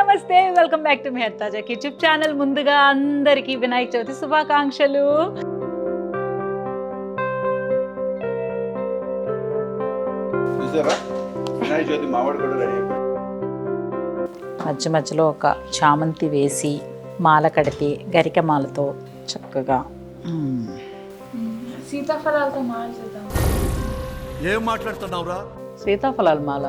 నమస్తే, welcome back to Meher తాజా YouTube channel. ముందుగా అందరికీ వినాయక చవితి శుభాకాంక్షలు. మధ్య మధ్యలో ఒక చామంతి వేసి మాల కడితే గరిక మాలతో చక్కగా సీతాఫలాలతో మాల చేద్దాం. ఏం మాట్లాడుతున్నావురా? సీతాఫలాల మాల.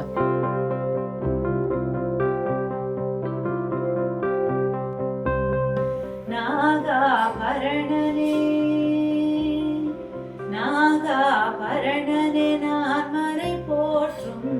நாகாபரணனே நாகாபரணனே நான்மறை போற்றும்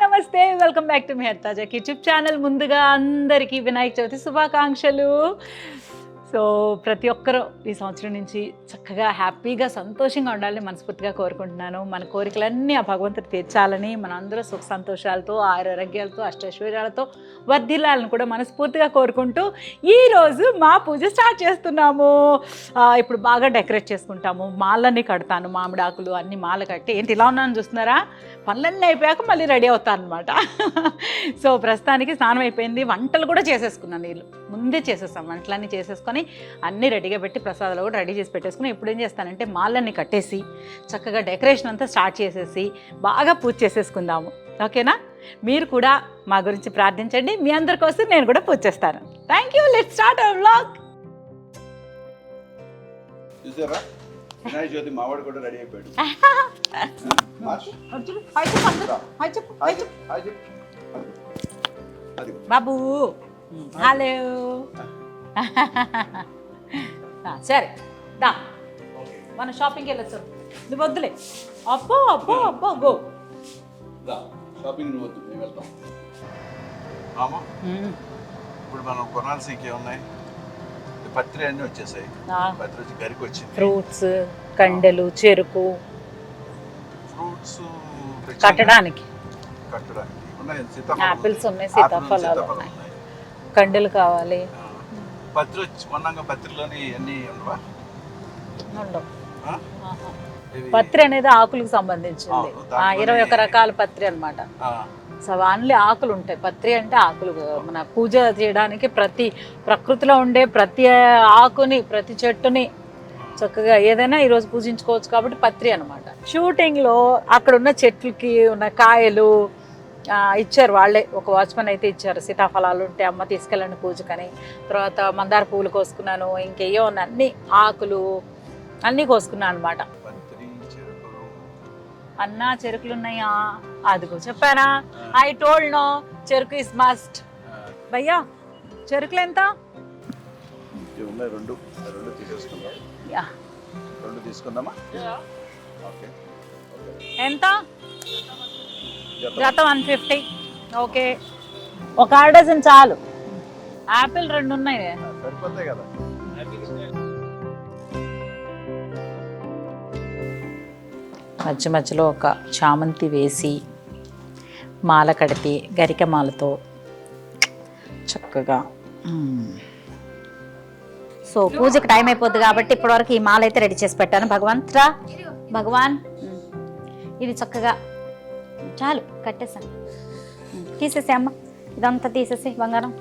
నమస్తే, వెల్కమ్ బ్యాక్ టు మెహర్ తాజా యూట్యూబ్ ఛానల్. ముందుగా అందరికీ వినాయక చవితి శుభాకాంక్షలు. సో ప్రతి ఒక్కరూ ఈ సంవత్సరం నుంచి చక్కగా హ్యాపీగా సంతోషంగా ఉండాలని మనస్ఫూర్తిగా కోరుకుంటున్నాను. మన కోరికలన్నీ ఆ భగవంతుడు తీర్చాలని, మన అందరూ సుఖ సంతోషాలతో, ఆరోగ్యాలతో, అష్టైశ్వర్యాలతో వర్ధిల్లాలని కూడా మనస్ఫూర్తిగా కోరుకుంటూ ఈరోజు మా పూజ స్టార్ట్ చేస్తున్నాము. ఇప్పుడు బాగా డెకరేట్ చేసుకుంటాము. మాలన్నీ కడతాను, మామిడాకులు అన్ని మాల కట్టి. ఏంటి ఇలా ఉన్నాను చూస్తున్నారా? పనులన్నీ అయిపోయాక మళ్ళీ రెడీ అవుతాను అనమాట. సో ప్రస్తుతానికి స్నానం అయిపోయింది, వంటలు కూడా చేసేసుకున్నాను. నీళ్ళు ముందే చేసేస్తాను, వంటలన్నీ చేసేసుకొని అన్నీ రెడీగా పెట్టి ప్రసాదాలు కూడా రెడీ చేసి పెట్టేసుకుని ఇప్పుడు ఏం చేస్తానంటే మాలన్నీ కట్టేసి చక్కగా డెకరేషన్ అంతా స్టార్ట్ చేసేసి బాగా పూజ చేసేసుకుందాము. ఓకేనా? మీరు కూడా మా గురించి ప్రార్థించండి. మీ అందరి కోసం నేను కూడా పూజ చేస్తాను. Thank you. Let's start our vlog. మావాడు కూడా రెడీ అయిపోయాడు. బాబు హలో. సరే దా, మనం షాపింగ్కి వెళ్ళొచ్చు. నువ్వు వద్దులే. అబ్బో అబ్బో అబ్బో గో షాపింగ్ నువ్వు వద్దు, మేము వెళ్తాం. ఇప్పుడు మనం కొనాల్సినవి ఉన్నాయి. పత్రి అన్నీ వచ్చేసాయి. పత్రి వచ్చి గరికి వచ్చింది. ఫ్రూట్స్, కండెలు, చెరుకు ఫ్రూట్స్ కట్టడానికి ఉన్నాయి. ఆపిల్స్ ఉన్నాయి, సీతాఫలాలు ఉన్నాయి, కండెలు కావాలి. పత్రి వచ్చి మొన్న పత్రిలోని అన్ని ఉండవా? ఉండవు. పత్రి అనేది ఆకులకు సంబంధించింది. 21 రకాల పత్రి అన్నమాట. సో అన్ని ఆకులు ఉంటాయి. పత్రి అంటే ఆకులు. మన పూజ చేయడానికి ప్రకృతిలో ఉండే ప్రతి ఆకుని, ప్రతి చెట్టుని చక్కగా ఏదైనా ఈరోజు పూజించుకోవచ్చు కాబట్టి పత్రి అనమాట. షూటింగ్లో అక్కడ ఉన్న చెట్లకి ఉన్న కాయలు ఇచ్చారు వాళ్ళే. ఒక వాచ్మెన్ అయితే ఇచ్చారు. సీతాఫలాలు ఉంటే అమ్మ తీసుకెళ్ళండి పూజకని. తర్వాత మందార పువ్వులు కోసుకున్నాను, ఇంకేయో అన్ని ఆకులు అన్నీ కోసుకున్నాను అనమాట. అన్నా చెరుకులు ఉన్నాయా? అదిగో చెప్పారా, ఐ టోల్డ్ నో చెరుకు ఇస్ మస్ట్. భయ్యా చెరుకులు ఎంత? ఎంత? జత 150. ఓకే, ఒక డజన్ చాలు. ఆపిల్ 2 ఉన్నాయి. కదా. మధ్య మధ్యలో ఒక చామంతి వేసి మాల కడితే గరిక మాలతో చక్కగా. సో పూజకి టైం అయిపోద్ది కాబట్టి ఇప్పటివరకు ఈ మాల అయితే రెడీ చేసి పెట్టాను. భగవాన్ ఇది చక్కగా చాలు కట్టేసాను. తీసేసే అమ్మ, ఇదంతా తీసేసి బంగారం.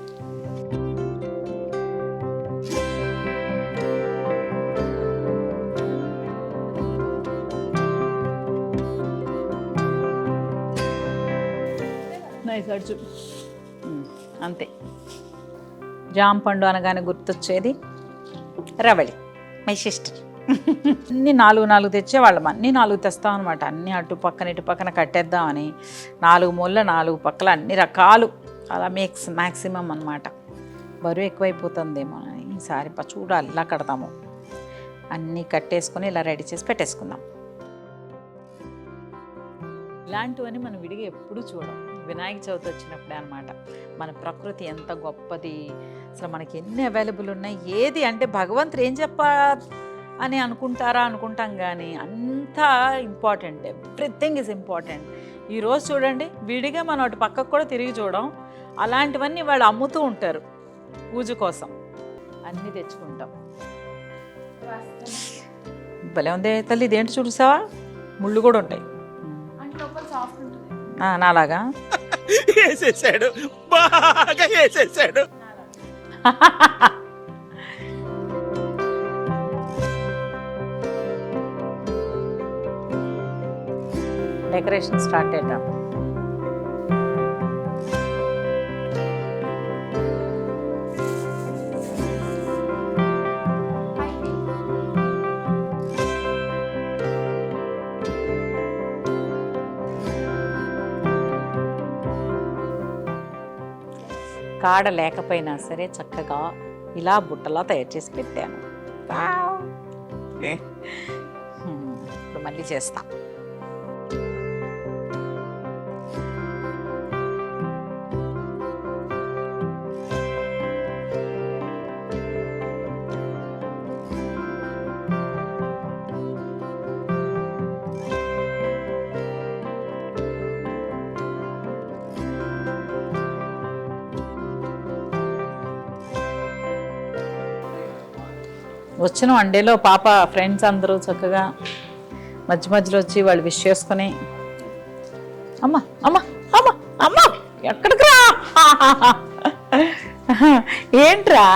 అంతే. జామ పండు అనగానే గుర్తొచ్చేది రవళి, మై సిస్టర్. అన్నీ 4 తెచ్చేవాళ్ళం. అన్నీ 4 తెస్తాం అనమాట. అన్నీ అటు పక్కన ఇటు పక్కన కట్టేద్దామని 4 మూల 4 పక్కల అన్ని రకాలు అలా మ్యాక్సిమం అనమాట. బరువు ఎక్కువైపోతుందేమో అని ఈసారి చూడాలి ఇలా కడతాము. అన్నీ కట్టేసుకొని ఇలా రెడీ చేసి పెట్టేసుకుందాం. ఇలాంటివన్నీ మనం విడిగా ఎప్పుడూ చూడం. వినాయక చవితి వచ్చినప్పుడే అనమాట. మన ప్రకృతి ఎంత గొప్పది, అసలు మనకి ఎన్ని అవైలబుల్ ఉన్నాయి, ఏది అంటే భగవంతుడు ఏం అని అనుకుంటాం, కానీ అంతా ఇంపార్టెంట్. Everything is important. ఈరోజు చూడండి, విడిగా మనం అటు పక్కకు కూడా తిరిగి చూడం, అలాంటివన్నీ వాళ్ళు అమ్ముతూ ఉంటారు పూజ కోసం, అన్నీ తెచ్చుకుంటాం. భలే ఉంది తల్లి, ఇదేంటి చూసావా, ముళ్ళు కూడా ఉంటాయి. నాలాగా వేసేసాడు, బాగా వేసేసాడు. డెకరేషన్ స్టార్ట్ చేద్దాం. కాడ లేకపోయినా సరే చక్కగా ఇలా బుట్టలా తయారు చేసి పెట్టాను. ఇప్పుడు మళ్ళీ చేస్తా. వచ్చిన వన్డేలో పాప ఫ్రెండ్స్ అందరూ చక్కగా మధ్య మధ్యలో వచ్చి వాళ్ళు విష్ చేసుకుని, అమ్మ అమ్మ అమ్మ అమ్మ ఎక్కడికి రా, ఏంట్రా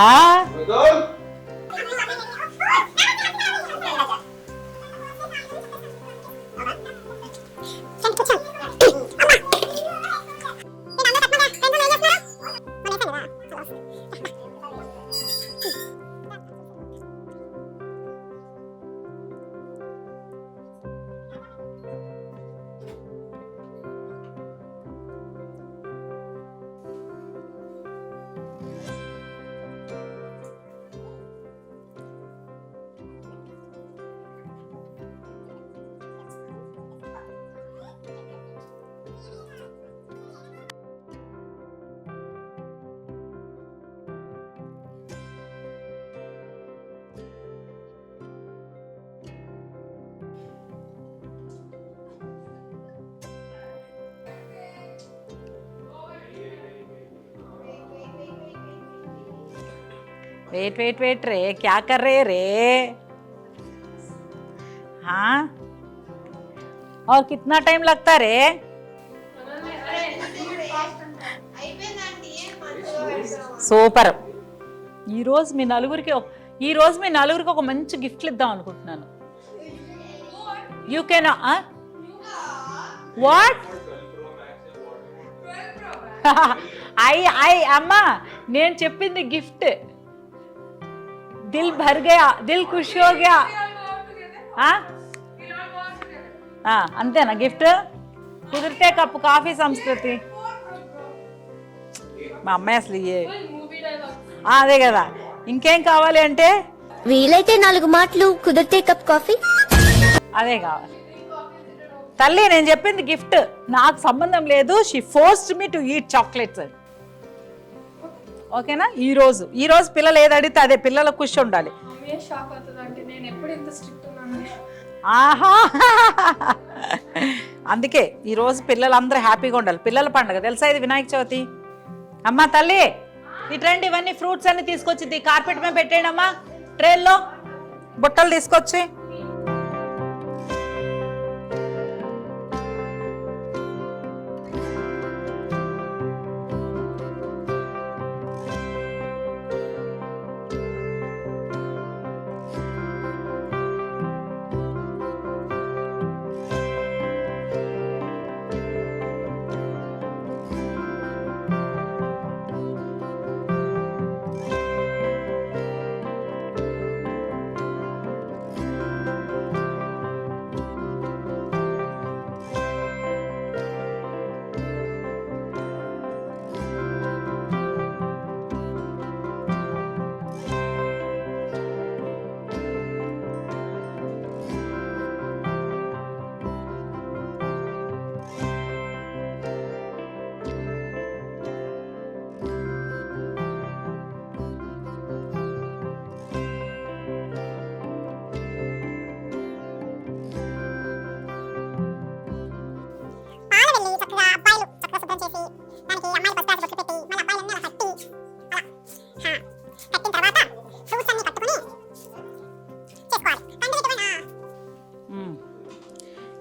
वेट वेट वेट रे, क्या कर रहे रे? हाँ, और कितना टाइम लगता रे? సూపర్. ఈరోజు మీ నలుగురికి ఒక మంచి గిఫ్ట్లు ఇద్దాం అనుకుంటున్నాను. యూ కెన్ వాట్ అమ్మా, నేను చెప్పింది గిఫ్ట్. దిల్ భర్ గయా, దిల్ ఖుష్ హో గయా. అంతేనా గిఫ్ట్? కుదిరితే కప్పు కాఫీ సంస్కృతి. మా అమ్మాయి అసలు అదే కదా, ఇంకేం కావాలి అంటే వీలైతే 4 మాటలు, కుదిరితే కప్ కాఫీ, అదే కావాలి. తల్లి నేను చెప్పింది గిఫ్ట్, నాకు సంబంధం లేదు. She forced me to eat chocolates. ఓకేనా? ఈ రోజు పిల్లలు ఏది అడిగితే అదే, పిల్లలకు ఖుషి ఉండాలి. ఆహా, అందుకే ఈరోజు పిల్లలందరూ హ్యాపీగా ఉండాలి. పిల్లల పండుగ తెలుసా, ఇది వినాయక చవితి. అమ్మా తల్లి ఇట్రండి, ఇవన్నీ ఫ్రూట్స్ అన్ని తీసుకొచ్చి కార్పెట్ మీద పెట్టేయండి అమ్మా. ట్రైన్లో బుట్టలు తీసుకొచ్చి.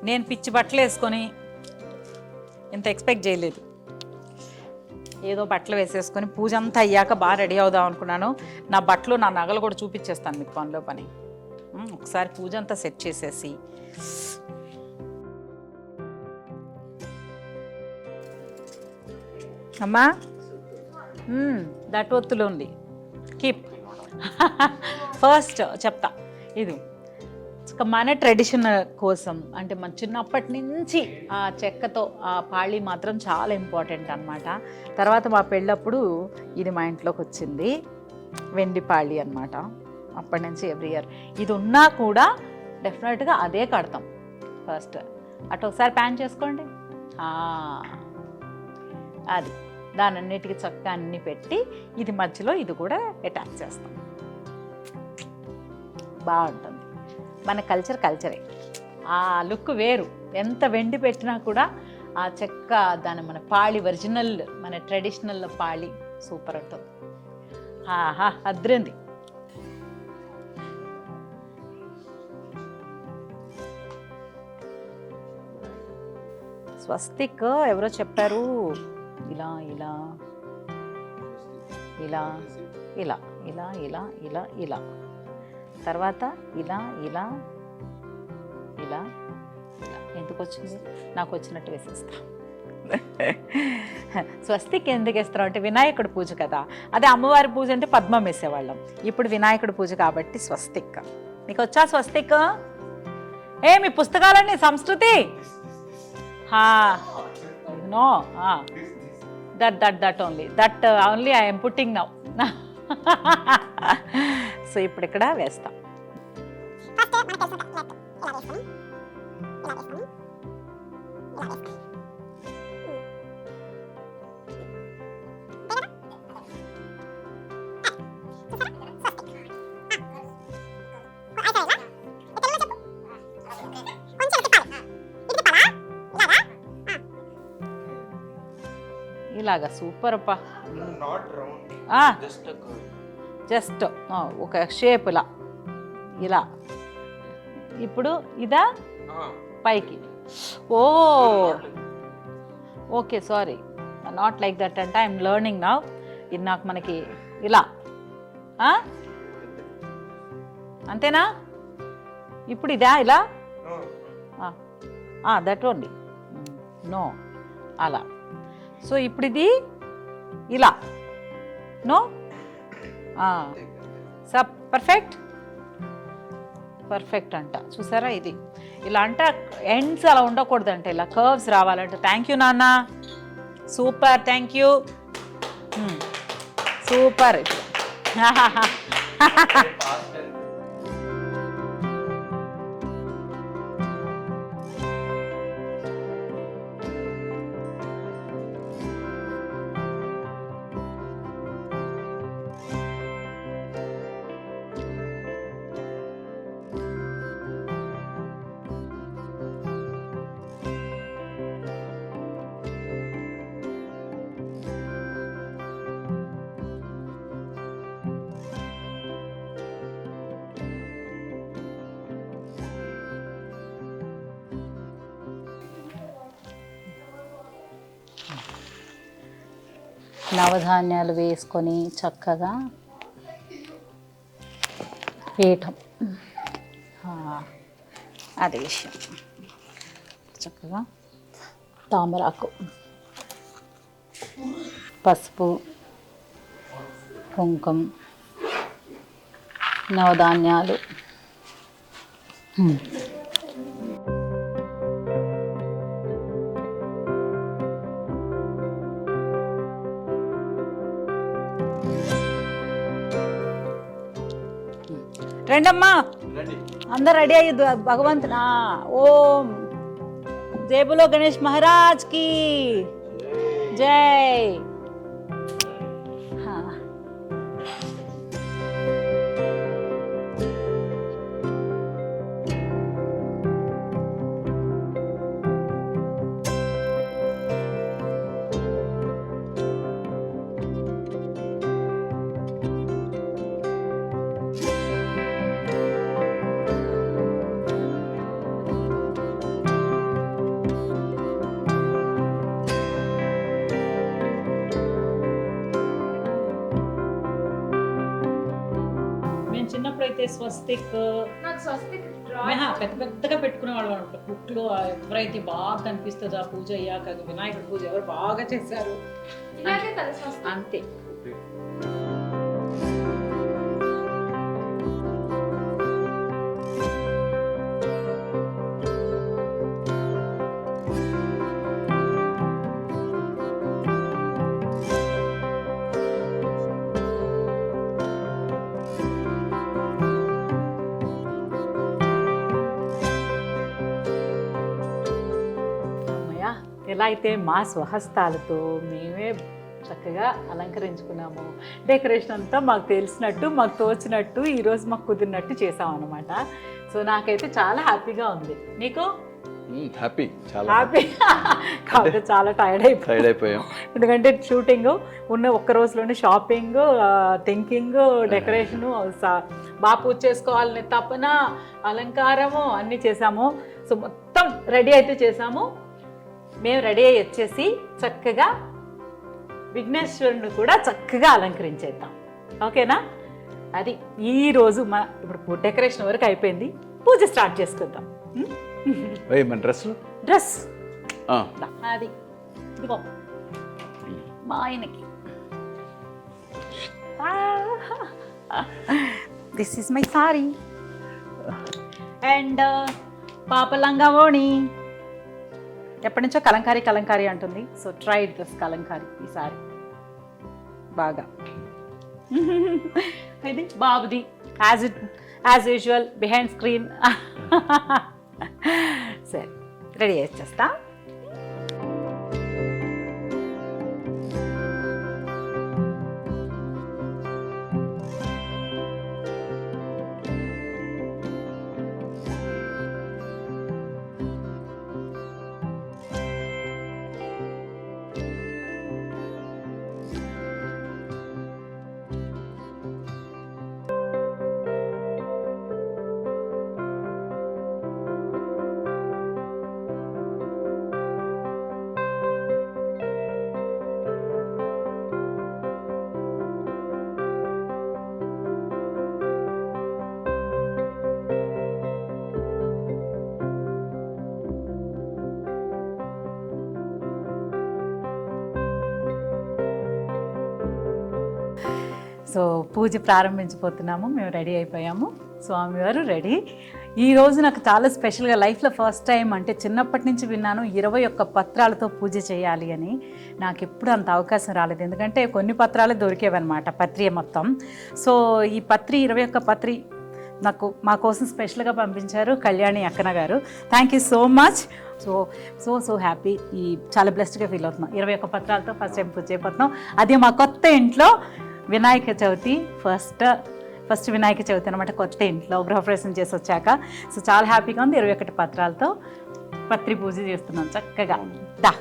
నేను పిచ్చి బట్టలు వేసుకొని ఇంత ఎక్స్పెక్ట్ చేయలేదు. ఏదో బట్టలు వేసేసుకొని పూజ అంతా అయ్యాక బాగా రెడీ అవుదాం అనుకున్నాను. నా బట్టలు నా నగలు కూడా చూపించేస్తాను మీకు పనిలో పని. ఒకసారి పూజ అంతా సెట్ చేసేసి అమ్మా దట్ ఒత్తులు ఉంది కీప్. ఫస్ట్ చెప్తా, ఇది మన ట్రెడిషన్ కోసం అంటే మన చిన్నప్పటి నుంచి ఆ చెక్కతో ఆ పాళీ మాత్రం చాలా ఇంపార్టెంట్ అనమాట. తర్వాత మా పెళ్ళప్పుడు ఇది మా ఇంట్లోకి వచ్చింది, వెండి పాళీ అనమాట. అప్పటి నుంచి ఎవ్రీ ఇయర్ ఇది ఉన్నా కూడా డెఫినెట్గా అదే కడతాం ఫస్ట్. అటు ఒకసారి ప్యాన్ చేసుకోండి, అది దాని అన్నిటికీ చక్కగా అన్నీ పెట్టి ఇది మధ్యలో ఇది కూడా అటాచ్ చేస్తాం. బాగుంటుంది. మన కల్చరే, ఆ లుక్ వేరు. ఎంత వెండి పెట్టినా కూడా ఆ చెక్క దాని మన పాళి ఒరిజినల్ మన ట్రెడిషనల్ పాళి సూపర్ ఉంటుంది. ఆహా అద్రింది. స్వస్తిక్ ఎవరో చెప్పారు, ఇలా ఇలా ఇలా ఇలా ఇలా ఇలా ఇలా ఇలా తర్వాత ఇలా ఇలా ఇలా ఇలా ఎందుకు వచ్చింది, నాకు వచ్చినట్టు వేసేస్తా. స్వస్తిక్ ఎందుకు వేస్తాం అంటే వినాయకుడి పూజ కదా, అదే అమ్మవారి పూజ అంటే పద్మం వేసేవాళ్ళం. ఇప్పుడు వినాయకుడి పూజ కాబట్టి స్వస్తిక్. మీకు వచ్చా స్వస్తిక్? మీ పుస్తకాలన్నీ సంస్కృతి know that only I M putting now. So ఇప్పుడు ఇక్కడ వేస్తాం. ఇలాగా సూపర్ అప్పా. జస్ట్ ఒక షేప్ ఇలా ఇలా. ఇప్పుడు ఇదా పైకి. Okay sorry, not like that అంటే ఐఎమ్ లెర్నింగ్ నౌ. ఇది నాకు మనకి ఇలా అంతేనా? ఇప్పుడు ఇదా ఇలా దట్ ఓన్లీ నో అలా. సో ఇప్పుడు ఇది ఇలా నో పర్ఫెక్ట్ అంట. చూసారా ఇది ఇలా అంటే ఎండ్స్ అలా ఉండకూడదంట, ఇలా కర్వ్స్ రావాలంట. థ్యాంక్ యూ నాన్న, సూపర్, థ్యాంక్ యూ, సూపర్. నవధాన్యాలు వేసుకొని చక్కగా పీఠం, అదే విషయం. చక్కగా తామరాకు, పసుపు, కుంకుమ, నవధాన్యాలు, రండమ్మా అందరు రెడీ అయ్యి భగవంతునా. ఓం జై బోలో గణేష్ మహారాజ్ కి జై. అయితే స్వస్తిక్ పెద్ద పెద్దగా పెట్టుకునే వాళ్ళు అనమాట. బుక్లో ఎవరైతే బాగా కనిపిస్తుందో ఆ పూజ అయ్యాక వినాయకుడి పూజ ఎవరు బాగా చేశారు అంతే. ఎలా అయితే మా స్వహస్తాలతో మేమే చక్కగా అలంకరించుకున్నాము. డెకరేషన్ అంతా మాకు తెలిసినట్టు, మాకు తోచినట్టు, ఈరోజు మాకు కుదిరినట్టు చేసామన్నమాట. సో నాకైతే చాలా హ్యాపీగా ఉంది. నీకు? హ్యాపీ, చాలా హ్యాపీ. కాబట్టి చాలా టైర్డ్ అయిపోయాం. ఎందుకంటే షూటింగ్ ఉన్న ఒక్క రోజులోనే షాపింగ్, థింకింగ్, డెకరేషను, బాగా పూజ చేసుకోవాలని తపన, అలంకారము అన్నీ చేసాము. సో మొత్తం రెడీ అయితే చేసాము. మేము రెడీ అయ్యి వచ్చేసి చక్కగా విఘ్నేశ్వరుని కూడా చక్కగా అలంకరించేద్దాం. ఓకేనా? అది ఈరోజు ఇప్పుడు డెకరేషన్ వరకు అయిపోయింది, పూజ స్టార్ట్ చేసుకుందాం. మన డ్రెస్ అది ఇదిగో మా ఆయనకి. This is my sorry and పాప లంగావోణి. ఎప్పటి నుంచో కలంకారీ అంటుంది. సో ట్రైడ్ దిస్ కలంకారీ ఈసారి బాగా. ఇది బాబుది యాజ్ యూజువల్ బిహైండ్ స్క్రీన్. సరే రెడీ చేసేస్తా. సో పూజ ప్రారంభించిపోతున్నాము. మేము రెడీ అయిపోయాము. స్వామివారు రెడీ. ఈరోజు నాకు చాలా స్పెషల్గా, లైఫ్లో ఫస్ట్ టైం, అంటే చిన్నప్పటి నుంచి విన్నాను 21 పత్రాలతో పూజ చేయాలి అని. నాకు ఎప్పుడు అంత అవకాశం రాలేదు, ఎందుకంటే కొన్ని పత్రాలే దొరికేవన్నమాట, పత్రి మొత్తం. సో ఈ పత్రి 21 పత్రి నాకు మా కోసం స్పెషల్గా పంపించారు కళ్యాణి అక్కన గారు. Thank you so much. So happy. చాలా బ్లెస్డ్గా ఫీల్ అవుతున్నాం. 21 పత్రాలతో ఫస్ట్ టైం పూజ చేయబోతున్నాం. అది మా కొత్త ఇంట్లో వినాయక చవితి, ఫస్ట్ వినాయక చవితి అనమాట. కొత్త ఇంట్లో గృహప్రవేశం చేసి వచ్చాక సో చాలా హ్యాపీగా ఉంది. 21 పత్రాలతో పత్రి పూజ చేస్తున్నాం చక్కగా. దా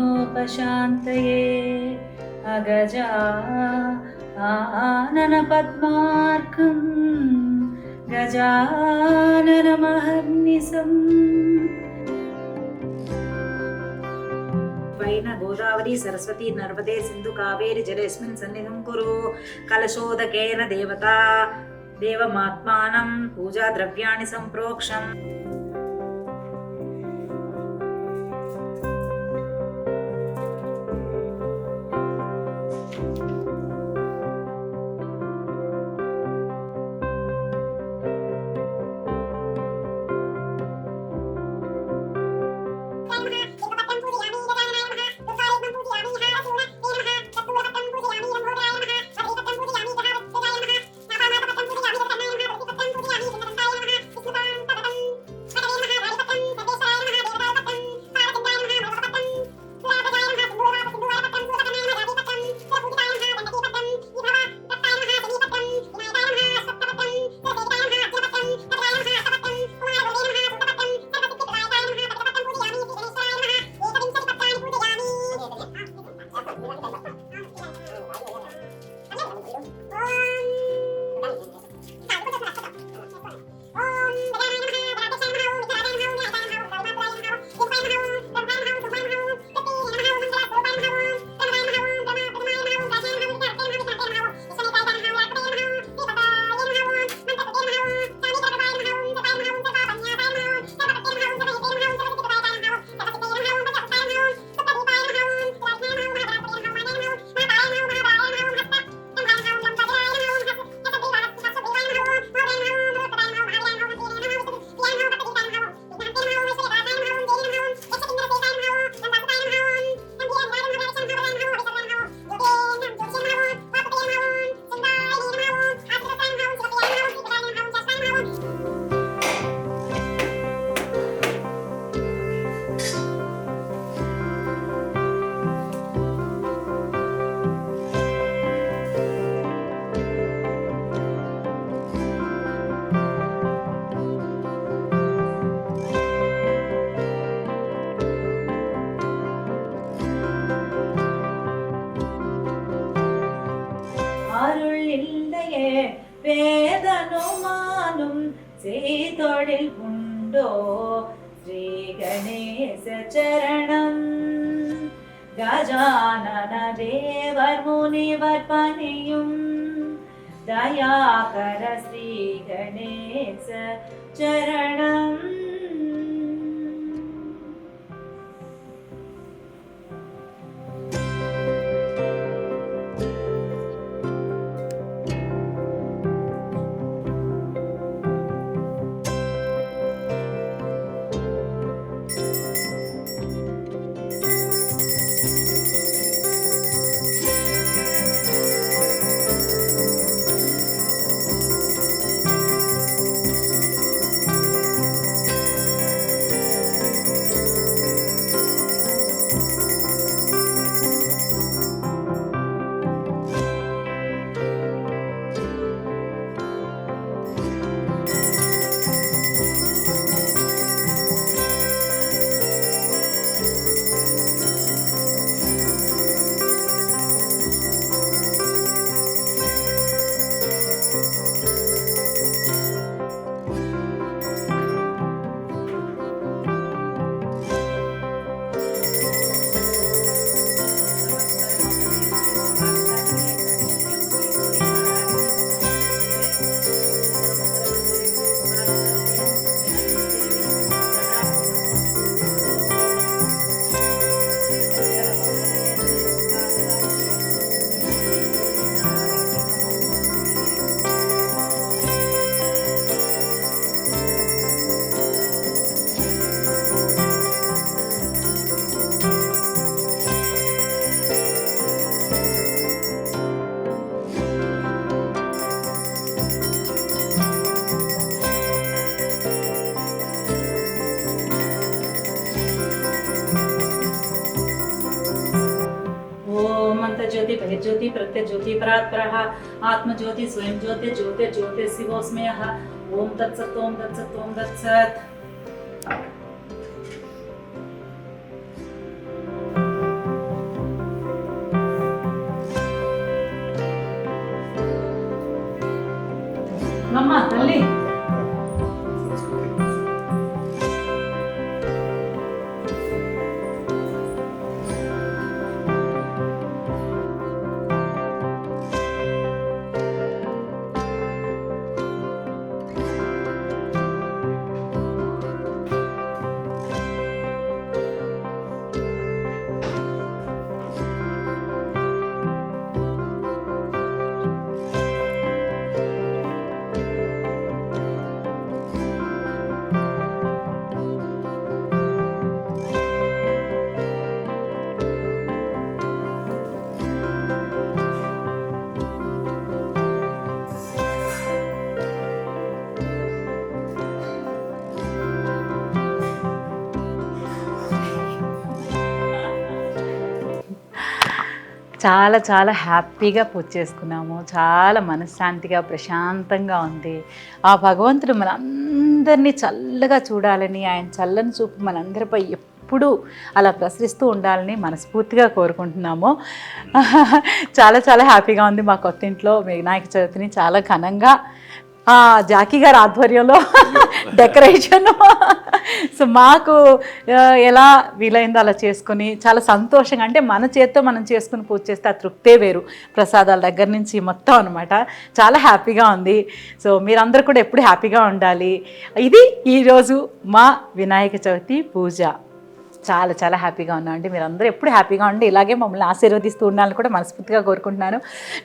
सर्वविघ्नोपशान्तये अगजानन पद्मार्कं गजाननमहर्निशम् वैन गोदावरी सरस्वती नर्मदे सिन्धु कावेरी जलेस्मिन् सन्निधिं कुरु कलशोदकेन देवता देवमात्मानं पूजा द्रव्याणि सम्प्रोक्षम् வேதனுமானும் செய்தொழில் உண்டோ ஸ்ரீ கணேச சரணம் கஜானன தேவர் முனிவர் பணியும் தயாகர ஸ்ரீ கணேச சரணம். ज्योति बहिर्ज्योति प्रत्यज्योति परात्परः आत्मज्योति स्वयं ज्योति ज्योतिर्ज्योति शिवोऽस्म्यः. ओम तत्सत् ओम तत्सत् ओम तत्सत्. मम्मा तल्ली చాలా చాలా హ్యాపీగా పూజ చేసుకున్నాము. చాలా మనశ్శాంతిగా ప్రశాంతంగా ఉంది. ఆ భగవంతుడు మనందరినీ చల్లగా చూడాలని, ఆయన చల్లని చూపు మనందరిపై ఎప్పుడూ అలా ప్రసరిస్తూ ఉండాలని మనస్ఫూర్తిగా కోరుకుంటున్నాము. చాలా చాలా హ్యాపీగా ఉంది. మా కొత్త ఇంట్లో వినాయక చవితిని చాలా ఘనంగా జాకీ గారి ఆధ్వర్యంలో డెకరేషన్. సో మాకు ఎలా వీలైందో అలా చేసుకుని చాలా సంతోషంగా, అంటే మన చేత్తో మనం చేసుకుని పూజ చేస్తే ఆ తృప్తే వేరు. ప్రసాదాల దగ్గర నుంచి మొత్తం అనమాట. చాలా హ్యాపీగా ఉంది. సో మీరందరూ కూడా ఎప్పుడు హ్యాపీగా ఉండాలి. ఇది ఈరోజు మా వినాయక చవితి పూజ. చాలా చాలా హ్యాపీగా ఉన్నామండి. మీరందరూ ఎప్పుడు హ్యాపీగా ఉండి ఇలాగే మమ్మల్ని ఆశీర్వదిస్తూ ఉండాలని కూడా మనస్ఫూర్తిగా కోరుకుంటున్నాను.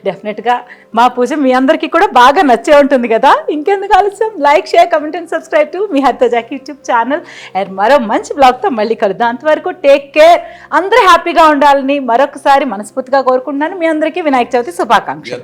డెఫినెట్గా మా పూజ మీ అందరికీ కూడా బాగా నచ్చే ఉంటుంది కదా. ఇంకెందుకు ఆలస్యం, like, share, comment and subscribe to మీ Haritha Jackie YouTube channel. And మరో మంచి బ్లాగ్తో మళ్ళీ కలుద్దాం. అంతవరకు టేక్ కేర్. అందరూ హ్యాపీగా ఉండాలని మరొకసారి మనస్ఫూర్తిగా కోరుకుంటున్నాను. మీ అందరికీ వినాయక చవితి శుభాకాంక్షలు.